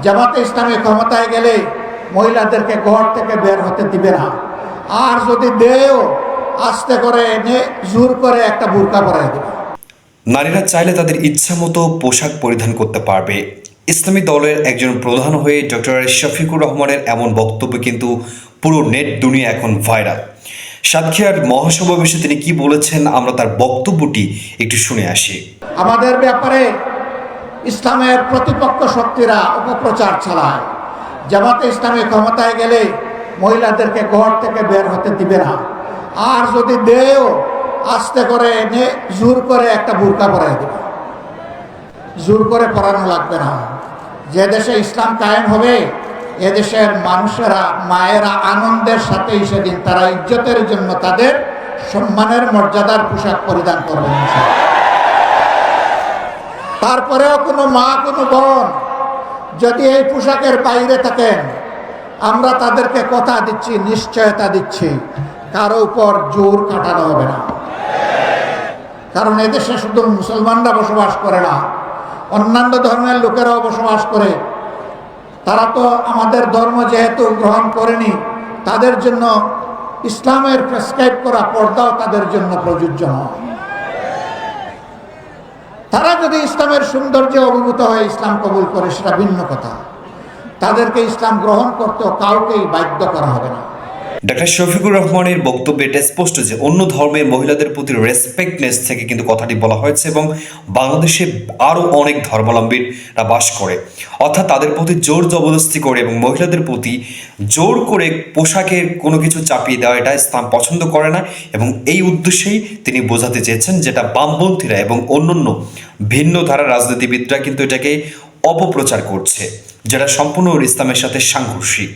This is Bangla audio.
জামাতে ইসলামী ক্ষমতায় গেলে মহিলাদেরকে ঘর থেকে বের হতে দিবে না, আর যদি দেও আস্তে করে এনে জোর করে একটা বুরকা পরাই দেবে। নারীরা চাইলে তাদের ইচ্ছা মতো পোশাক পরিধান করতে পারবে। ইসলামী দলের একজন প্রধান হয়ে ডক্টর শফিকুর রহমানের এমন বক্তব্য কিন্তু পুরো নেট দুনিয়া এখন ভাইরাল। সাতক্ষীরার মহাসমাবেশে তিনি কি বলেছেন, আমরা তার বক্তব্যটি একটু শুনে আসি। আমাদের ব্যাপারে ইসলামের প্রতিপক্ষ শক্তিরা অপপ্রচার চালায়। জামাতে ইসলামী ক্ষমতায় গেলে মহিলাদেরকে ঘর থেকে বের হতে দিবে না, আর যদি দেও আস্তে করে এনে জোর করে একটা বুরকা পরাই দেবে। জোর করে পরানো লাগবে না। যে দেশে ইসলাম কায়েম হবে এদেশের মানুষেরা, মায়েরা আনন্দের সাথেই সেদিন তারা ইজ্জতের জন্য তাদের সম্মানের মর্যাদার পোশাক পরিধান করবে। তারপরেও কোনো মা, কোনো বোন যদি এই পোশাকের বাইরে থাকেন, আমরা তাদেরকে কথা দিচ্ছি, নিশ্চয়তা দিচ্ছি, কারো উপর জোর খাটানো হবে না। কারণ এদেশে শুধু মুসলমানরা বসবাস করে না, অন্যান্য ধর্মের লোকেরাও বসবাস করে। তারা তো আমাদের ধর্ম যেহেতু গ্রহণ করেনি, তাদের জন্য ইসলামের প্রেসক্রাইব করা পর্দাও তাদের জন্য প্রযোজ্য নয়। তারা যদি ইসলামের সৌন্দর্যে অভিভূত হয়ে ইসলাম কবুল করে সেটা ভিন্ন কথা। তাদেরকে ইসলাম গ্রহণ করতেও কাউকেই বাধ্য করা হবে না। ডক্টর শফিকুর রহমানের বক্তব্যে এটা স্পষ্ট যে অন্য ধর্মের মহিলাদের প্রতি রেসপেক্টনেস থেকে কিন্তু কথাটি বলা হয়েছে, এবং বাংলাদেশে আরও অনেক ধর্মাবলম্বীরা বাস করে, অর্থাৎ তাদের প্রতি জোর জবরদস্তি করে এবং মহিলাদের প্রতি জোর করে পোশাকের কোনো কিছু চাপিয়ে দেওয়া, এটা ইসলাম পছন্দ করে না। এবং এই উদ্দেশ্যেই তিনি বোঝাতে চেয়েছেন, যেটা বামপন্থীরা এবং অন্যান্য ভিন্ন ধারার রাজনীতিবিদরা কিন্তু এটাকে অপপ্রচার করছে, যেটা সম্পূর্ণ ইসলামের সাথে সাংঘর্ষিক।